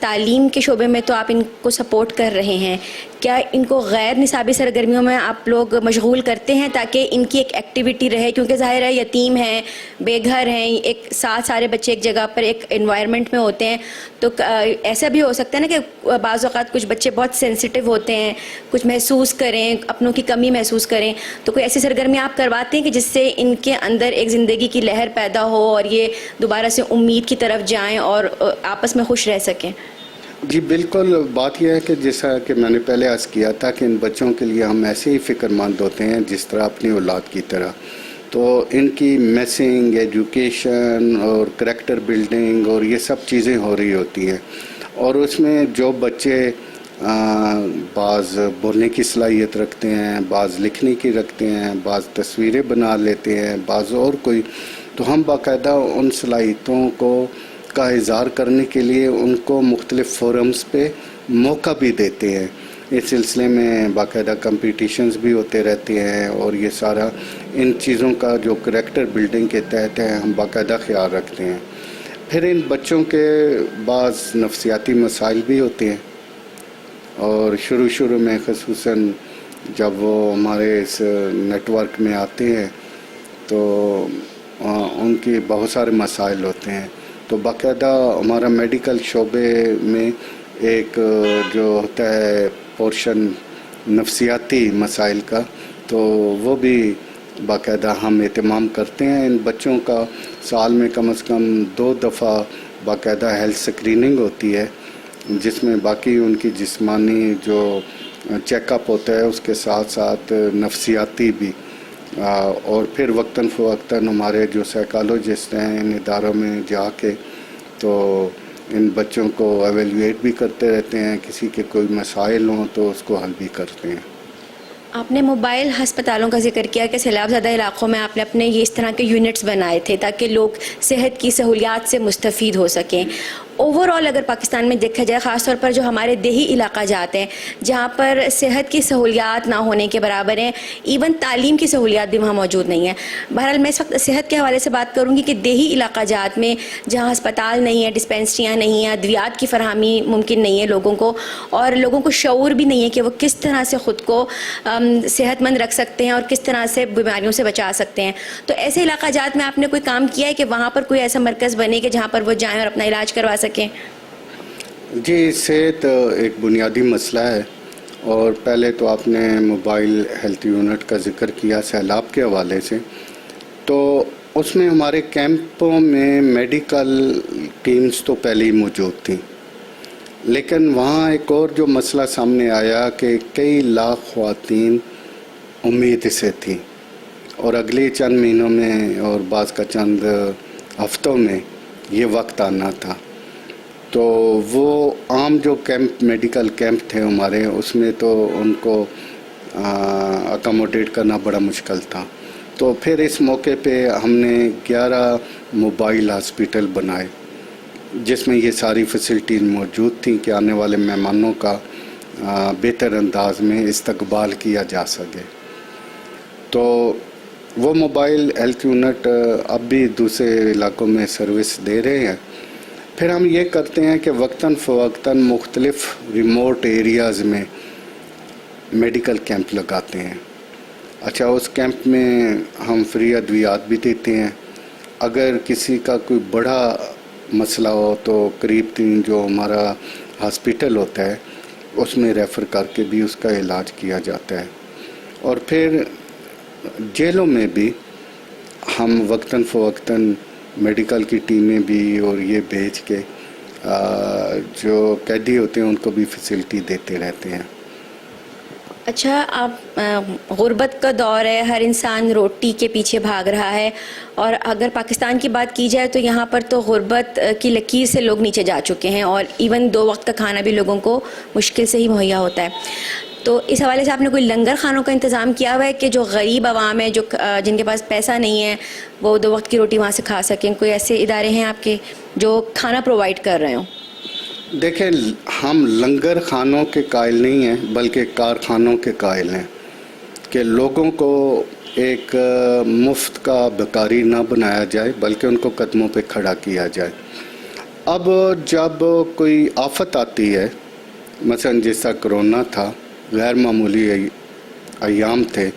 A: تعلیم کے شعبے میں تو آپ ان کو سپورٹ کر رہے ہیں، کیا ان کو غیر نصابی سرگرمیوں میں آپ لوگ مشغول کرتے ہیں تاکہ ان کی ایک ایکٹیویٹی رہے؟ کیونکہ ظاہر ہے یتیم ہیں، بے گھر ہیں، ایک ساتھ سارے بچے ایک جگہ پر ایک انوائرمنٹ میں ہوتے ہیں، تو ایسا بھی ہو سکتا ہے نا کہ بعض اوقات کچھ بچے بہت سینسیٹیو ہوتے ہیں، کچھ محسوس کریں، اپنوں کی کمی محسوس کریں، تو کوئی ایسی سرگرمی آپ کرواتے ہیں کہ جس سے ان کے اندر ایک زندگی کی لہر پیدا ہو اور یہ دوبارہ سے امید کی طرف جائیں اور آپس میں خوش رہ سکیں؟
B: جی بالکل، بات یہ ہے کہ جیسا کہ میں نے پہلے عرض کیا تھا کہ ان بچوں کے لیے ہم ایسے ہی فکر مند ہوتے ہیں جس طرح اپنی اولاد کی طرح، تو ان کی میسنگ، ایجوکیشن اور کریکٹر بلڈنگ اور یہ سب چیزیں ہو رہی ہوتی ہیں، اور اس میں جو بچے بعض بولنے کی صلاحیت رکھتے ہیں، بعض لکھنے کی رکھتے ہیں، بعض تصویریں بنا لیتے ہیں، بعض اور کوئی، تو ہم باقاعدہ ان صلاحیتوں کو کا اظہار کرنے کے لیے ان کو مختلف فورمز پہ موقع بھی دیتے ہیں. اس سلسلے میں باقاعدہ کمپٹیشنز بھی ہوتے رہتے ہیں اور یہ سارا ان چیزوں کا جو کریکٹر بلڈنگ کے تحت ہے ہم باقاعدہ خیال رکھتے ہیں. پھر ان بچوں کے بعض نفسیاتی مسائل بھی ہوتے ہیں اور شروع میں خصوصاً جب وہ ہمارے اس نیٹ ورک میں آتے ہیں تو ان کی بہت سارے مسائل ہوتے ہیں. تو باقاعدہ ہمارا میڈیکل شعبے میں ایک جو ہوتا ہے پورشن نفسیاتی مسائل کا تو وہ بھی باقاعدہ ہم اہتمام کرتے ہیں. ان بچوں کا سال میں کم از کم 2 دفعہ باقاعدہ ہیلتھ سکریننگ ہوتی ہے جس میں باقی ان کی جسمانی جو چیک اپ ہوتا ہے اس کے ساتھ ساتھ نفسیاتی بھی. اور پھر وقتاً فوقتاً ہمارے جو سائیکالوجسٹ ہیں ان اداروں میں جا کے تو ان بچوں کو ایویلویٹ بھی کرتے رہتے ہیں. کسی کے کوئی مسائل ہوں تو اس کو حل بھی کرتے ہیں.
A: آپ نے موبائل ہسپتالوں کا ذکر کیا کہ سیلاب زدہ علاقوں میں آپ نے اپنے یہ اس طرح کے یونٹس بنائے تھے تاکہ لوگ صحت کی سہولیات سے مستفید ہو سکیں. اوور آل اگر پاکستان میں دیکھا جائے خاص طور پر جو ہمارے دیہی علاقہ جاتے ہیں جہاں پر صحت کی سہولیات نہ ہونے کے برابر ہیں، ایون تعلیم کی سہولیات بھی وہاں موجود نہیں ہیں. بہرحال میں اس وقت صحت کے حوالے سے بات کروں گی کہ دیہی علاقہ جات میں جہاں ہسپتال نہیں ہے، ڈسپینسریاں نہیں ہیں، ادویات کی فراہمی ممکن نہیں ہے لوگوں کو، اور لوگوں کو شعور بھی نہیں ہے کہ وہ کس طرح سے خود کو صحت مند رکھ سکتے ہیں اور کس طرح سے بیماریوں سے بچا سکتے ہیں. تو ایسے علاقہ جات میں آپ نے کوئی کام کیا ہے کہ وہاں پر کوئی ایسا مرکز بنے کہ جہاں پر وہ جائیں اور اپنا علاج کروا سکیں؟
B: جی، صحت ایک بنیادی مسئلہ ہے اور پہلے تو آپ نے موبائل ہیلتھ یونٹ کا ذکر کیا سیلاب کے حوالے سے. تو اس میں ہمارے کیمپوں میں میڈیکل ٹیمز تو پہلے ہی موجود تھیں، لیکن وہاں ایک اور جو مسئلہ سامنے آیا کہ کئی لاکھ خواتین امید سے تھیں اور اگلے چند مہینوں میں اور بعض کا چند ہفتوں میں یہ وقت آنا تھا. تو وہ عام جو کیمپ میڈیکل کیمپ تھے ہمارے اس میں تو ان کو اکاموڈیٹ کرنا بڑا مشکل تھا. تو پھر اس موقع پہ ہم نے 11 موبائل ہاسپٹل بنائے جس میں یہ ساری فیسلٹیز موجود تھیں کہ آنے والے مہمانوں کا بہتر انداز میں استقبال کیا جا سکے. تو وہ موبائل ہیلتھ یونٹ اب بھی دوسرے علاقوں میں سروس دے رہے ہیں. پھر ہم یہ کرتے ہیں کہ وقتاً فوقتاً مختلف ریموٹ ایریاز میں میڈیکل کیمپ لگاتے ہیں. اچھا، اس کیمپ میں ہم فری ادویات بھی دیتے ہیں. اگر کسی کا کوئی بڑا مسئلہ ہو تو قریب 3 جو ہمارا ہاسپٹل ہوتا ہے اس میں ریفر کر کے بھی اس کا علاج کیا جاتا ہے. اور پھر جیلوں میں بھی ہم وقتاً فوقتاً میڈیکل کی ٹیمیں بھی اور یہ بھیج کے جو قیدی ہوتے ہیں ان کو بھی فیسلٹی دیتے رہتے ہیں.
A: اچھا، آپ غربت کا دور ہے، ہر انسان روٹی کے پیچھے بھاگ رہا ہے، اور اگر پاکستان کی بات کی جائے تو یہاں پر تو غربت کی لکیر سے لوگ نیچے جا چکے ہیں اور ایون 2 وقت کا کھانا بھی لوگوں کو مشکل سے ہی مہیا ہوتا ہے. تو اس حوالے سے آپ نے کوئی لنگر خانوں کا انتظام کیا ہوا ہے کہ جو غریب عوام ہے، جو جن کے پاس پیسہ نہیں ہے، وہ 2 وقت کی روٹی وہاں سے کھا سکیں؟ کوئی ایسے ادارے ہیں آپ کے جو کھانا پرووائڈ کر رہے ہوں؟
B: دیکھیں، ہم لنگر خانوں کے قائل نہیں ہیں بلکہ کارخانوں کے قائل ہیں کہ لوگوں کو ایک مفت کا بھکاری نہ بنایا جائے بلکہ ان کو قدموں پہ کھڑا کیا جائے. اب جب کوئی آفت آتی ہے، مثلا جیسا کرونا تھا، غیر معمولی ایام تھے،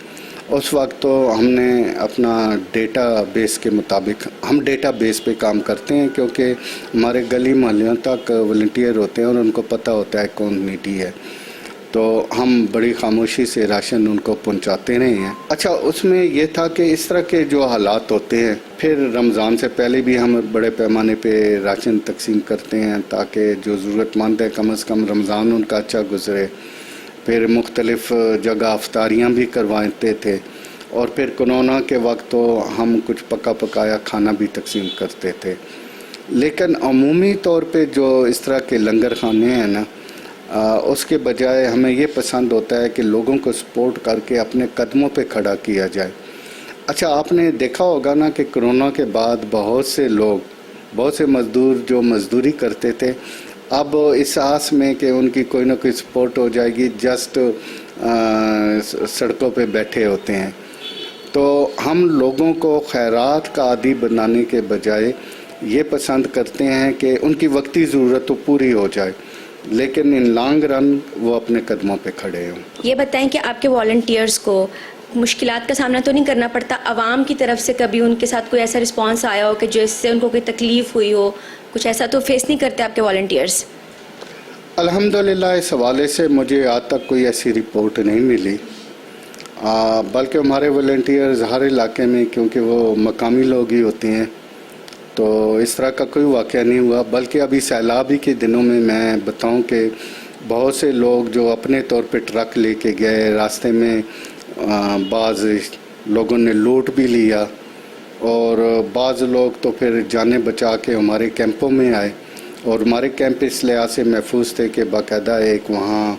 B: اس وقت تو ہم نے اپنا ڈیٹا بیس کے مطابق ہم ڈیٹا بیس پہ کام کرتے ہیں کیونکہ ہمارے گلی محلوں تک والنٹیئر ہوتے ہیں اور ان کو پتہ ہوتا ہے کون نیڈی ہے. تو ہم بڑی خاموشی سے راشن ان کو پہنچاتے رہے ہیں. اچھا، اس میں یہ تھا کہ اس طرح کے جو حالات ہوتے ہیں پھر رمضان سے پہلے بھی ہم بڑے پیمانے پہ راشن تقسیم کرتے ہیں تاکہ جو ضرورت مند ہے کم از کم رمضان ان کا اچھا گزرے. پھر مختلف جگہ افطاریاں بھی کرواتے تھے اور پھر کرونا کے وقت تو ہم کچھ پکا پکایا کھانا بھی تقسیم کرتے تھے. لیکن عمومی طور پہ جو اس طرح کے لنگر خانے ہیں نا، اس کے بجائے ہمیں یہ پسند ہوتا ہے کہ لوگوں کو سپورٹ کر کے اپنے قدموں پہ کھڑا کیا جائے. اچھا، آپ نے دیکھا ہوگا نا کہ کرونا کے بعد بہت سے لوگ بہت سے مزدور جو مزدوری کرتے تھے اب اس آس میں کہ ان کی کوئی نہ کوئی سپورٹ ہو جائے گی جسٹ سڑکوں پہ بیٹھے ہوتے ہیں. تو ہم لوگوں کو خیرات کا عادی بنانے کے بجائے یہ پسند کرتے ہیں کہ ان کی وقتی ضرورت تو پوری ہو جائے لیکن ان لانگ رن وہ اپنے قدموں پہ کھڑے ہوں.
A: یہ بتائیں کہ آپ کے والنٹیئرز کو مشکلات کا سامنا تو نہیں کرنا پڑتا؟ عوام کی طرف سے کبھی ان کے ساتھ کوئی ایسا رسپانس آیا ہو کہ جس سے ان کو کوئی تکلیف ہوئی ہو؟ کچھ ایسا تو فیس نہیں کرتے آپ کے والنٹیئرز؟
B: الحمدللہ اس حوالے سے مجھے آج تک کوئی ایسی رپورٹ نہیں ملی، بلکہ ہمارے والنٹیئرز ہر علاقے میں کیونکہ وہ مقامی لوگ ہی ہوتے ہیں تو اس طرح کا کوئی واقعہ نہیں ہوا. بلکہ ابھی سیلابی کے دنوں میں بتاؤں کہ بہت سے لوگ جو اپنے طور پہ ٹرک لے کے گئے، راستے میں بعض لوگوں نے لوٹ بھی لیا اور بعض لوگ تو پھر جانیں بچا کے ہمارے کیمپوں میں آئے. اور ہمارے کیمپ اس لحاظ سے محفوظ تھے کہ باقاعدہ ایک وہاں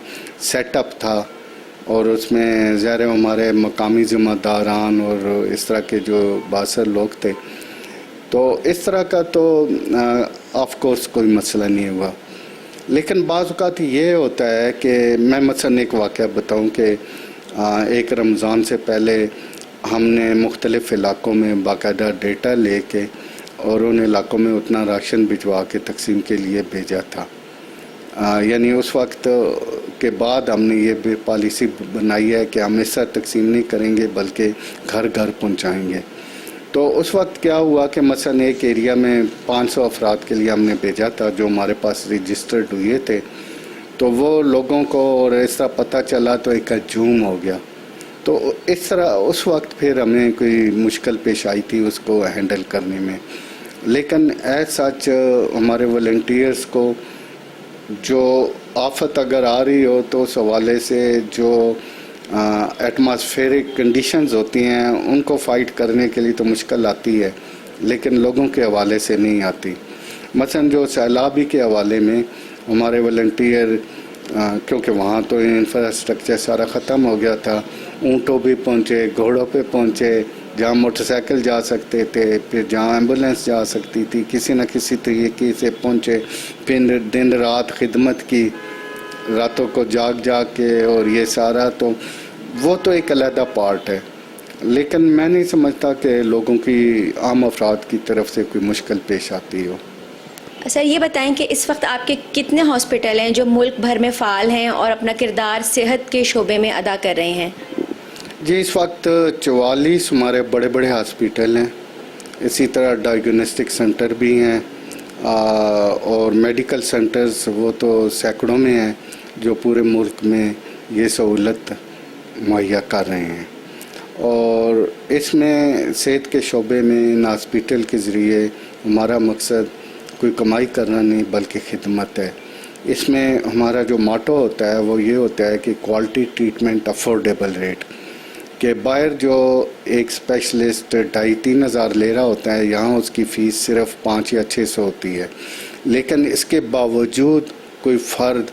B: سیٹ اپ تھا اور اس میں ظاہر ہمارے مقامی ذمہ داران اور اس طرح کے جو باثر لوگ تھے. تو اس طرح کا تو آف کورس کوئی مسئلہ نہیں ہوا. لیکن بعض اوقات یہ ہوتا ہے کہ میں مثلاً ایک واقعہ بتاؤں کہ ایک رمضان سے پہلے ہم نے مختلف علاقوں میں باقاعدہ ڈیٹا لے کے اور ان علاقوں میں اتنا راشن بھجوا کے تقسیم کے لیے بھیجا تھا. یعنی اس وقت کے بعد ہم نے یہ پالیسی بنائی ہے کہ ہم اس طرح تقسیم نہیں کریں گے بلکہ گھر گھر پہنچائیں گے. تو اس وقت کیا ہوا کہ مثلا ایک ایریا میں 500 افراد کے لیے ہم نے بھیجا تھا جو ہمارے پاس رجسٹرڈ ہوئے تھے. تو وہ لوگوں کو اور اس طرح پتہ چلا تو ایک ہجوم ہو گیا. تو اس طرح اس وقت پھر ہمیں کوئی مشکل پیش آئی تھی اس کو ہینڈل کرنے میں. لیکن ایز سچ ہمارے والنٹیئرز کو جو آفت اگر آ رہی ہو تو اس حوالے سے جو ایٹماسفیرک کنڈیشنز ہوتی ہیں ان کو فائٹ کرنے کے لیے تو مشکل آتی ہے لیکن لوگوں کے حوالے سے نہیں آتی. مثلا جو سیلابی کے حوالے میں ہمارے والنٹیئر کیونکہ وہاں تو انفراسٹرکچر سارا ختم ہو گیا تھا، اونٹوں بھی پہنچے، گھوڑوں پہ پہنچے، جہاں موٹر سائیکل جا سکتے تھے پھر جہاں ایمبولینس جا سکتی تھی کسی نہ کسی طریقے سے پہنچے. پھر دن رات خدمت کی، راتوں کو جاگ کے اور یہ سارا تو وہ تو ایک علیحدہ پارٹ ہے. لیکن میں نہیں سمجھتا کہ لوگوں کی عام افراد کی طرف سے کوئی مشکل پیش آتی ہو.
A: سر یہ بتائیں کہ اس وقت آپ کے کتنے ہاسپٹل ہیں جو ملک بھر میں فعال ہیں اور اپنا کردار صحت کے شعبے میں ادا کر رہے ہیں؟
B: جی اس وقت 44 ہمارے بڑے بڑے ہاسپٹل ہیں، اسی طرح ڈائیگنوسٹک سینٹر بھی ہیں اور میڈیکل سینٹرز وہ تو سینکڑوں میں ہیں جو پورے ملک میں یہ سہولت مہیا کر رہے ہیں. اور اس میں صحت کے شعبے میں ان ہاسپٹل کے ذریعے ہمارا مقصد کوئی کمائی کرنا نہیں بلکہ خدمت ہے. اس میں ہمارا جو ماٹو ہوتا ہے وہ یہ ہوتا ہے کہ کوالٹی ٹریٹمنٹ افورڈیبل ریٹ، کہ باہر جو ایک اسپیشلسٹ 2,500-3 ہزار لے رہا ہوتا ہے یہاں اس کی فیس صرف 500 یا 600 ہوتی ہے. لیکن اس کے باوجود کوئی فرد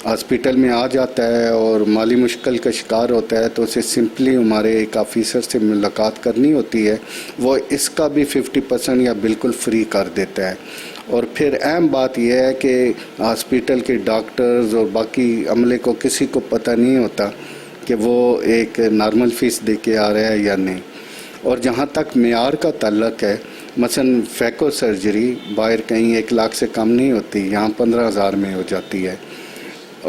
B: ہاسپٹل میں آ جاتا ہے اور مالی مشکل کا شکار ہوتا ہے تو اسے سمپلی ہمارے ایک آفیسر سے ملاقات کرنی ہوتی ہے، وہ اس کا بھی 50% یا بالکل فری کر دیتا ہے. اور پھر اہم بات یہ ہے کہ ہاسپٹل کے ڈاکٹرز اور باقی عملے کو کسی کو پتہ نہیں ہوتا کہ وہ ایک نارمل فیس دے کے آ رہا ہے یا نہیں. اور جہاں تک معیار کا تعلق ہے مثلا فیکو سرجری باہر کہیں 1 لاکھ سے کم نہیں ہوتی، یہاں 15,000 میں ہو جاتی ہے.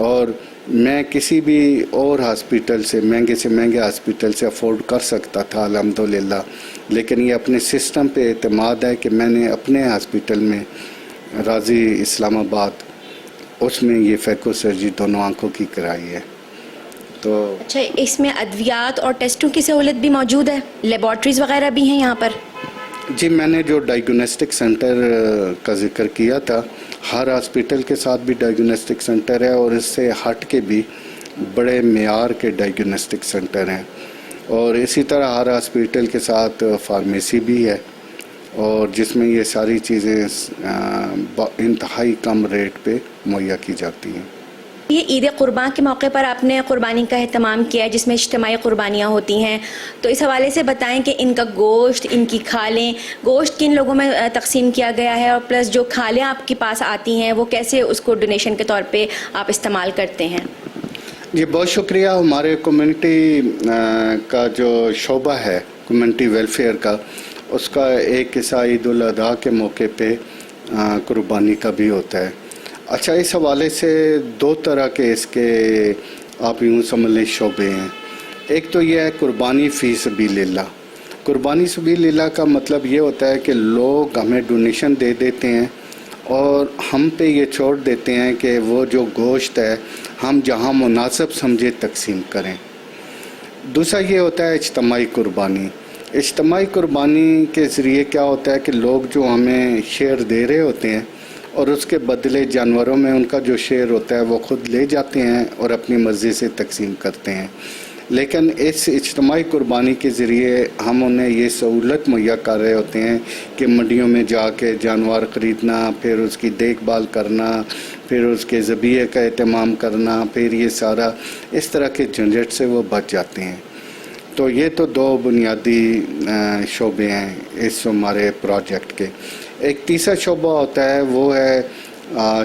B: اور میں کسی بھی اور ہاسپٹل سے مہنگے ہاسپٹل سے افورڈ کر سکتا تھا الحمدللہ، لیکن یہ اپنے سسٹم پہ اعتماد ہے کہ میں نے اپنے ہاسپٹل میں راضی اسلام آباد اس میں یہ فیکو سرجری دونوں آنکھوں کی کرائی ہے. تو
A: اچھا، اس میں ادویات اور ٹیسٹوں کی سہولت بھی موجود ہے، لیبارٹریز وغیرہ بھی ہیں یہاں پر؟
B: جی میں نے جو ڈائیگنوسٹک سینٹر کا ذکر کیا تھا، ہر ہاسپٹل کے ساتھ بھی ڈائیگنوسٹک سینٹر ہے اور اس سے ہٹ کے بھی بڑے معیار کے ڈائیگنوسٹک سینٹر ہیں. اور اسی طرح ہر ہاسپٹل کے ساتھ فارمیسی بھی ہے اور جس میں یہ ساری چیزیں انتہائی کم ریٹ پہ مہیا کی جاتی ہیں.
A: یہ عید قربان کے موقع پر آپ نے قربانی کا اہتمام کیا ہے جس میں اجتماعی قربانیاں ہوتی ہیں، تو اس حوالے سے بتائیں کہ ان کا گوشت، ان کی کھالیں، گوشت کن لوگوں میں تقسیم کیا گیا ہے، اور پلس جو کھالیں آپ کے پاس آتی ہیں وہ کیسے اس کو ڈونیشن کے طور پہ آپ استعمال کرتے ہیں؟
B: جی بہت شکریہ. ہمارے کمیونٹی کا جو شعبہ ہے کمیونٹی ویلفیئر کا، اس کا ایک حصہ عید الاضحیٰ کے موقع پہ قربانی کا بھی ہوتا ہے. اچھا، اس حوالے سے دو طرح کے اس کے آپ یوں سمجھ لیں شعبے ہیں. ایک تو یہ ہے قربانی فی سبیل اللہ. قربانی سبیل اللہ کا مطلب یہ ہوتا ہے کہ لوگ ہمیں ڈونیشن دے دیتے ہیں اور ہم پہ یہ چھوڑ دیتے ہیں کہ وہ جو گوشت ہے ہم جہاں مناسب سمجھے تقسیم کریں. دوسرا یہ ہوتا ہے اجتماعی قربانی. اجتماعی قربانی کے ذریعے کیا ہوتا ہے کہ لوگ جو ہمیں شیئر دے رہے ہوتے ہیں اور اس کے بدلے جانوروں میں ان کا جو شیئر ہوتا ہے وہ خود لے جاتے ہیں اور اپنی مرضی سے تقسیم کرتے ہیں. لیکن اس اجتماعی قربانی کے ذریعے ہم انہیں یہ سہولت مہیا کر رہے ہوتے ہیں کہ منڈیوں میں جا کے جانور خریدنا، پھر اس کی دیکھ بھال کرنا، پھر اس کے ذبیحے کا اہتمام کرنا، پھر یہ سارا اس طرح کے جھنجھٹ سے وہ بچ جاتے ہیں. تو یہ تو دو بنیادی شعبے ہیں اس ہمارے پروجیکٹ کے. ایک تیسرا شعبہ ہوتا ہے وہ ہے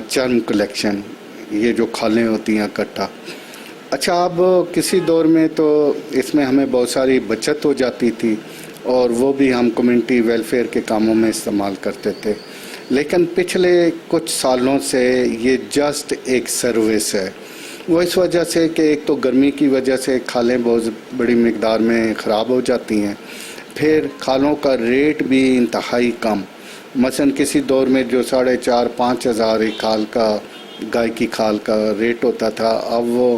B: چرم کلیکشن، یہ جو کھالیں ہوتی ہیں اکٹھا. اچھا، اب کسی دور میں تو اس میں ہمیں بہت ساری بچت ہو جاتی تھی اور وہ بھی ہم کمیونٹی ویلفیئر کے کاموں میں استعمال کرتے تھے. لیکن پچھلے کچھ سالوں سے یہ جسٹ ایک سروس ہے. وہ اس وجہ سے کہ ایک تو گرمی کی وجہ سے کھالیں بہت بڑی مقدار میں خراب ہو جاتی ہیں، پھر کھالوں کا ریٹ بھی انتہائی کم. مثلا کسی دور میں جو 4,500-5,000 ہزار ایک کھال کا، گائے کی کھال کا ریٹ ہوتا تھا، اب وہ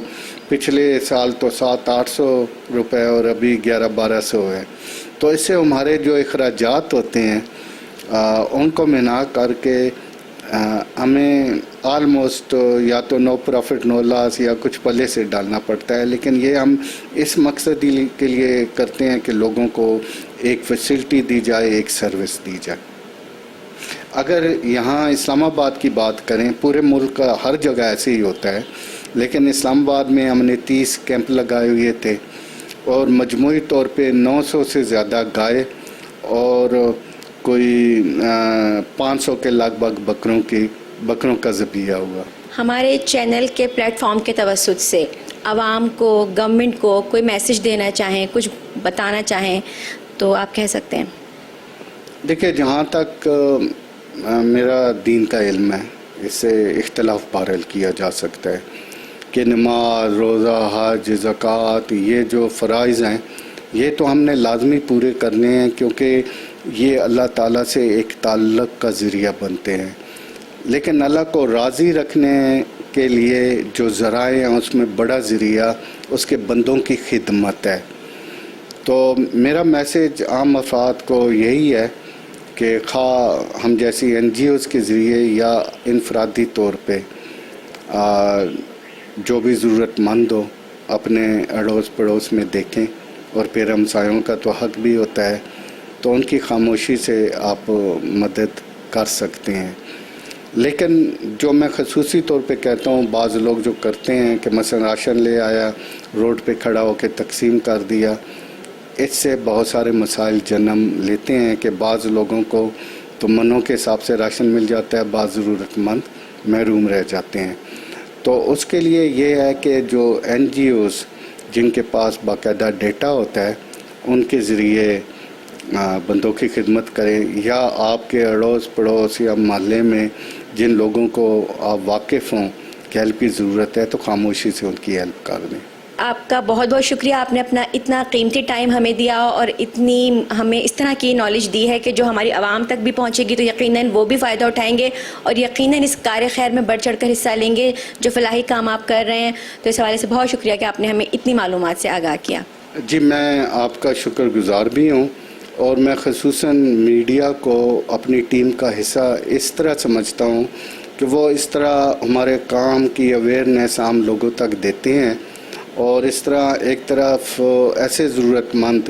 B: پچھلے سال تو 700-800 روپے اور ابھی 1100-1200 ہے. تو اس سے ہمارے جو اخراجات ہوتے ہیں ان کو منا کر کے ہمیں آلموسٹ یا تو نو پروفٹ نو لاس یا کچھ پلے سے ڈالنا پڑتا ہے. لیکن یہ ہم اس مقصد کے لیے کرتے ہیں کہ لوگوں کو ایک فیسلٹی دی جائے، ایک سروس دی جائے. اگر یہاں اسلام آباد کی بات کریں، پورے ملک کا ہر جگہ ایسے ہی ہوتا ہے، لیکن اسلام آباد میں ہم نے 30 کیمپ لگائے ہوئے تھے اور مجموعی طور پہ 900 سے زیادہ گائے اور کوئی 500 کے لگ بھگ بکروں کا ذبیحہ ہوا.
A: ہمارے چینل کے پلیٹ فارم کے توسط سے عوام کو، گورنمنٹ کو کوئی میسج دینا چاہیں، کچھ بتانا چاہیں تو آپ کہہ سکتے ہیں.
B: دیکھیں، جہاں تک میرا دین کا علم ہے، اس سے اختلاف بحرحال کیا جا سکتا ہے کہ نماز، روزہ، حج، زکوٰۃ، یہ جو فرائض ہیں یہ تو ہم نے لازمی پورے کرنے ہیں، کیونکہ یہ اللہ تعالیٰ سے ایک تعلق کا ذریعہ بنتے ہیں. لیکن اللہ کو راضی رکھنے کے لیے جو ذرائع ہیں اس میں بڑا ذریعہ اس کے بندوں کی خدمت ہے. تو میرا میسج عام افراد کو یہی ہے کہ خواہ ہم جیسی NGOs کے ذریعے یا انفرادی طور پہ جو بھی ضرورت مند ہو اپنے اڑوس پڑوس میں دیکھیں، اور پھر ہمسایوں کا تو حق بھی ہوتا ہے، تو ان کی خاموشی سے آپ مدد کر سکتے ہیں. لیکن جو میں خصوصی طور پہ کہتا ہوں، بعض لوگ جو کرتے ہیں کہ مثلا راشن لے آیا، روڈ پہ کھڑا ہو کے تقسیم کر دیا، اس سے بہت سارے مسائل جنم لیتے ہیں کہ بعض لوگوں کو تو منوں کے حساب سے راشن مل جاتا ہے، بعض ضرورت مند محروم رہ جاتے ہیں. تو اس کے لیے یہ ہے کہ جو NGOs جن کے پاس باقاعدہ ڈیٹا ہوتا ہے ان کے ذریعے بندوں کی خدمت کریں، یا آپ کے اڑوس پڑوس یا محلے میں جن لوگوں کو آپ واقف ہوں کہ ہیلپ کی ضرورت ہے تو خاموشی سے ان کی ہیلپ کر دیں.
A: آپ کا بہت بہت شکریہ، آپ نے اپنا اتنا قیمتی ٹائم ہمیں دیا اور اتنی ہمیں اس طرح کی نالج دی ہے کہ جو ہماری عوام تک بھی پہنچے گی تو یقیناً وہ بھی فائدہ اٹھائیں گے اور یقیناً اس کار خیر میں بڑھ چڑھ کر حصہ لیں گے جو فلاحی کام آپ کر رہے ہیں. تو اس حوالے سے بہت شکریہ کہ آپ نے ہمیں اتنی معلومات سے آگاہ کیا.
B: جی، میں آپ کا شکر گزار بھی ہوں، اور میں خصوصاً میڈیا کو اپنی ٹیم کا حصہ اس طرح سمجھتا ہوں کہ وہ اس طرح ہمارے کام کی اویئرنیس عام لوگوں تک دیتے ہیں، اور اس طرح ایک طرف ایسے ضرورت مند